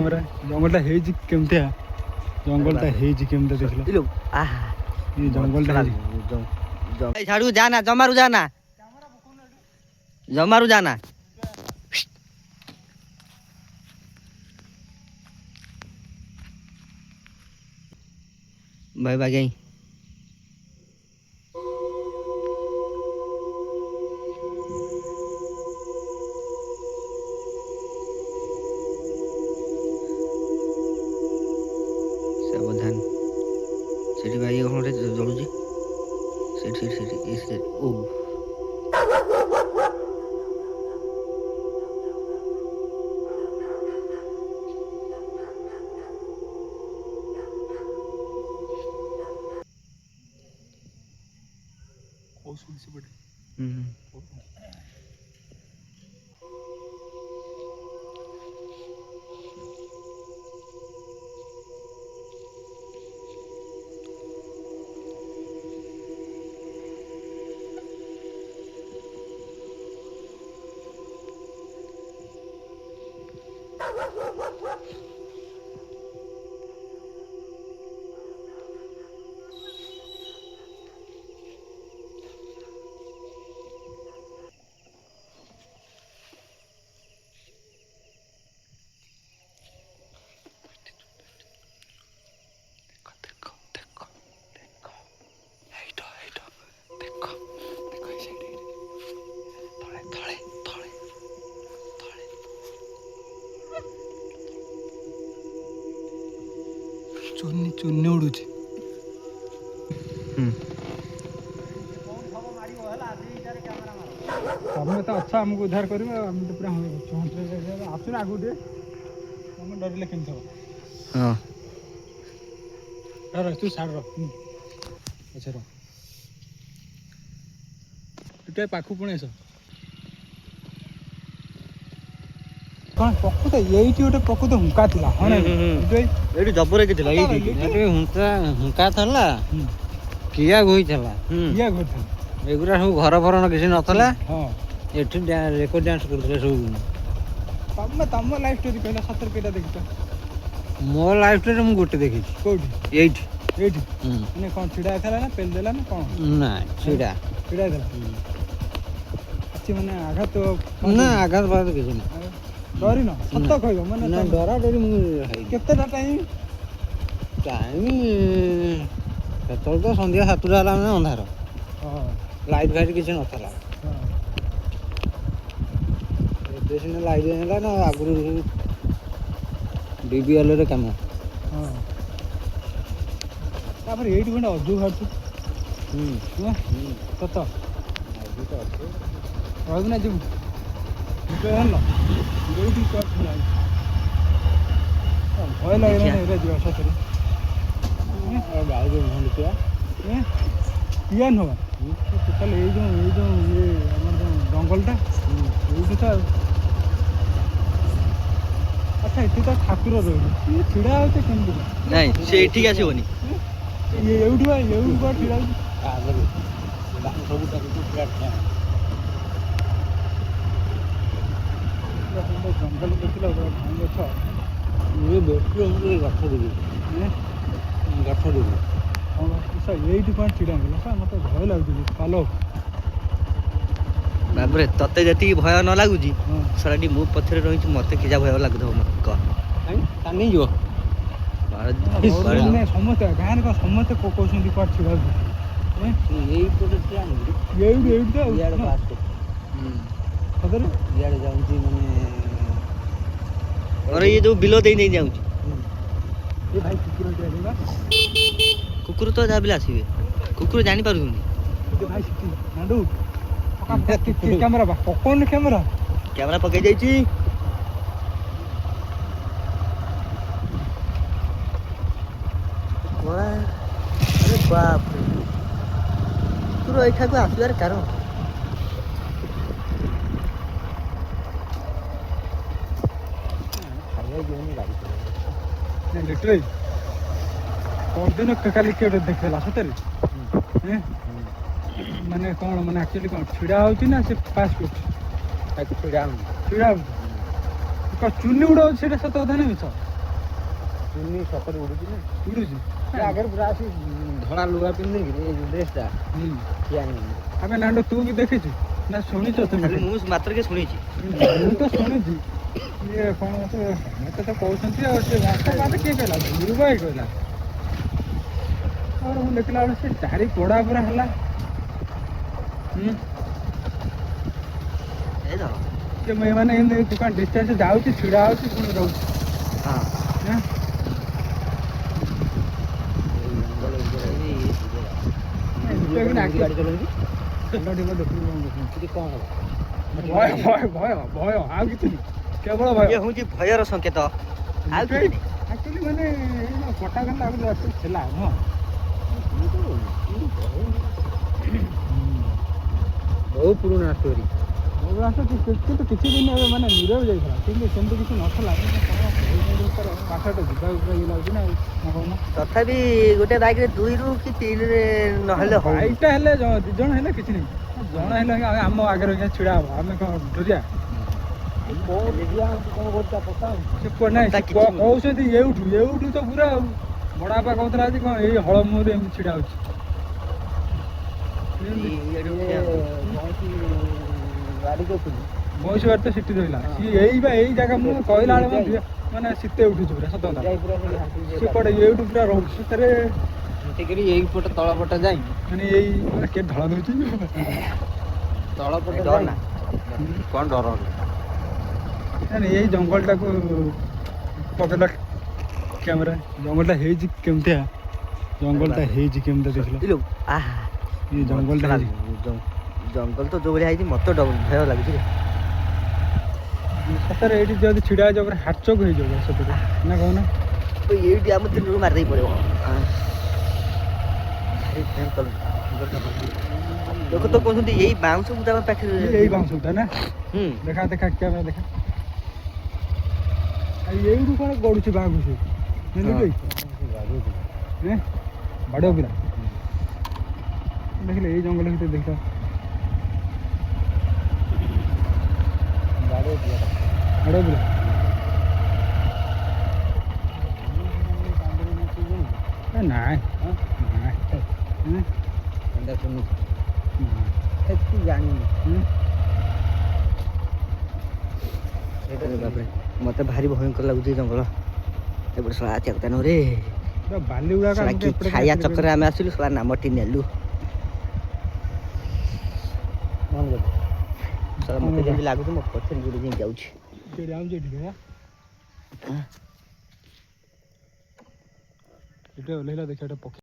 Camera ଜଙ୍ଗଲଟା ହେଇଛି କେମିତିଆ ଜଙ୍ଗଲଟା ହେଇଛି କେମିତିଆ ଦେଖିଲ ଏ ଜଙ୍ଗଲଟା ହେଇଛି ଛାଡୁ ଯାନା ଜମାରୁ ଯାନା ଜମାରୁ ଯାନା ଭାଇ ବାଗେଇ सावधान सेठी भाई कौन जलुची सेठी ओ चुन्नी चुन्नी उड़ुची तमें तो अच्छा आमको उद्धार कर पूरा आसुन आगु टे तुम डरले केम हाँ डर तू साड़ अच्छा रो टे पाखु पुणे आस कौन प्रकृत यही गोटे प्रकृत हुंका थिला हाँ एठी जबर के थिला एठी एठी हुंका थला किया गोई थला किया गोई थला एगुरा सब घर भरण किसी नथला हाँ एठी रेकर्ड डांस करथले सब तम लाइफ स्टोरी कहला सतर केटा देखिछ मो लाइफ स्टोरी मु गोटे देखि कोठी एठी एठी माने कोन छिडा थला ना पेल देला ना कोन ना छिडा छिडा देला अच्छी माने आघात ना आघात बात किसी ना डरी न सत कहबो माने ना डरा डरी मु केते टाइम टाइम सेतल तो संध्या 7 ला ना अंधार हां लाइट फाइट किसी नथला एबे लाइट होला ना आगुरु डीबीएल रे काम हां तापर एठी कोन अजू हाटू सत अजू तो अच्छे ना जो हेलो गोटी कट लाग भय लागे ना रे जो सतरे गाय जो भंड किया पिया न टोटल ये जो ये हमर जंगलटा ये तो अच्छा इति तो ठाकुर रही ये छिड़ा होते केमति नहीं से ठीक आसीबनी ये एउठु को छिड़ा आगरे सब तक फ्लैट है जंगल देखिला भांग छ ये बेटू हम गठ देबी गठ देबी सर यही कौन छिड़ा गला मत भय लगुची पालो बाबरे तते जति भय न लागुची सराडी मु पथरे रही मते किजा भय लागुथो मत क तानी जो ने समस्त गान को समस्त को कोसंदी पर छिड़ा यही कोटे क्या यही तो यार बात खबर यार जाउची माने और ये जो बिलो दे नहीं जाउची ये भाई कुकुर देबा कुकुर तो जाबिला आसीबे कुकुर जानि पारुनी ये भाई सिटी नाडू कैमरा बा कौन कैमरा कैमरा पके जाईची अरे बाप रे कुकुर एठा को आसीबार कारण लिटरली कौन दिन काली के देखला सतरे माने कौन माने एक्चुअली कौन छिड़ा होची ना से पास कुछ छिड़ा छिड़ा का चुन्नी उड़ा सेटा सत कथा नहीं छ ଚୁନି ସତରେ ଉଡୁଛି ନା ଉଡୁଛି ସେ ଆଗରେ ପୁରା ଆସି ଧଳା ଲୁଗା ପିନ୍ଧିକି ଏଇ ଯୋଉ ଡ୍ରେସଟା କିଏ ଆଣିବ ଆମେ ନାଣ୍ଡ ତୁ ବି ଦେଖିଛୁ ନା ଶୁଣିଛ ତମେ ଖାଲି ମୁଁ ମାତ୍ରକେ ଶୁଣିଛି। ମୁଁ ତ ଶୁଣିଛି ଇଏ କ'ଣ ମତେ ତ କହୁଛନ୍ତି ଆଉ ସେ ଭାତ କିଏ କହିଲା ଗୁରୁ ଭାଇ କହିଲା ଆଉ ମୁଁ ଦେଖିଲା ବେଳକୁ ସେ ଚାରି ପୋଡ଼ା ପୁରା ହେଲା ଏଇ ଧର ସେ ମାନେ ଏମିତି ଦୋକାନ ଡିଷ୍ଟାନ୍ସ ଯାଉଛି ଛିଡ଼ା ହେଉଛି ପୁଣି ରହୁଛି ହଁ ହଁ ଗାଡି ଚଲାଉଛି ଦେଖିବି କ'ଣ ହବ ଭୟ ଭୟ ଭୟ ଭୟ ଆଉ କିଛି ନାହିଁ କେବଳ ଭୟ ଇଏ ହେଉଛି ଭୟର ସଂକେତ ଆଉ କିଛି ନାହିଁ। ଆକ୍ଚୁଆଲି ମାନେ କଟା ଗଲା ଆଗରୁ ଥିଲା ନୁହଁ ବହୁତ ପୁରୁଣା ଷ୍ଟୋରି କିନ୍ତୁ କିଛି ଦିନ ଏବେ ମାନେ ନିରବ ଯାଇଥିଲା କିନ୍ତୁ ସେମିତି କିଛି ନଥିଲା ମାସଟା ଯିବାକୁ ପୁରା ଇଏ ଲାଗୁଛି ନା ଆଉ ନା କହୁନ ତଥାପି ଗୋଟେ ବାଇକ୍ରେ 2ରୁ କି 3ରେ ନହେଲେ ହଉ ବାଇକ୍ଟା ହେଲେ 2 ଜଣ ହେଲେ କିଛି ନାହିଁ ଜଣ ହେଲେ ଆମ ଆଗରେ ଛିଡ଼ା ହବ ଆମେ କ'ଣ ଡରିଆ ସେ ନାହିଁ ସେ କହୁଛନ୍ତି ଏଉଠୁ ତ ପୁରା ଆଉ ବଡ଼ ବାପା କହୁଥିଲା ଆଜି କ'ଣ ଏଇ ହଳମୁହଁରେ ଏମିତି ଛିଡ଼ା ହେଉଛି ଗାଡି ଦେଖୁଛି ବୟସ ବାଟ ତ ସେଠି ରହିଲା ସିଏ ଏଇ ଜାଗା ମୁଁ କହିଲା ବେଳେ ମଧ୍ୟ ମାନେ ଶୀତେ ଉଠୁଛି ପୁରା ସତ କଥା ସେ କୁଆଡ଼େ ଏଇଠୁ ପୁରା ରହୁଛି ସେଥିରେ ଟିକେ ଏଇପଟେ ତଳ ପଟେ ଯାଇ ମାନେ ଏଇ ମାନେ କେ ଧଳା ଦେଉଛି ତଳ ପଟେ ଡର ନା କ'ଣ ଡର ମାନେ ଏଇ ଜଙ୍ଗଲଟାକୁ ପକେଇଲା କ୍ୟାମେରା ଜଙ୍ଗଲଟା ହେଇଛି କେମିତିଆ ଦେଖିଲ ଇଲୋ ଆହା ଏ ଜଙ୍ଗଲଟା ହେଇଛି ଜଙ୍ଗଲ ତ ଯୋଉ ଭଳିଆ ହେଇଛି ମତେ ଭୟ ଲାଗୁଛି ରେ ସତରେ ଏଇଠି ଯଦି ଛିଡ଼ା ହେଇଯିବ ପୁରା ହାର୍ଟଚୋକ୍ ହେଇଯିବ ସତରେ ନା କହୁନ ଏଇଠି ଆମ ଦିନରୁ ମାରିଦେଇ ପଡ଼ିବ ଲୋକ ତ କହୁଛନ୍ତି ଏଇ ବାଉଁଶ ବୁଦା ପାଖରେ ଏଇ ବାଉଁଶଟା ନା ଦେଖା କ୍ୟାମେରା ଦେଖା ଆଉ ଏଇଠୁ କ'ଣ ଗଡ଼ୁଛି ବାଘୁ ସେ ବାଡ଼ ପିଲା ଦେଖିଲେ ଏଇ ଜଙ୍ଗଲ ଭିତରେ ଦେଖିଲ ବାଡ଼ ପିଲା ନାଇଁ ମତେ ଭାରି ଭୟଙ୍କର ଲାଗୁଛି ଜଙ୍ଗଲ ଏପଟେ ଶଳା ଚାକତା ନୁହଁ ରେ ବାଲି ଗୁଡ଼ାକ ଖାଇବା ଚକ୍କରରେ ଆମେ ଆସିଲୁ ଶଳା ନାମଟି ନେଲୁ ମତେ ଯେମିତି ଲାଗୁଛି ମୋ ପଛରେ ଗୋଟେ ଯାଇ ଯାଉଛି ଏଠି ଓହ୍ଲେଇଲା ଦେଖିବା ପକ୍ଷୀ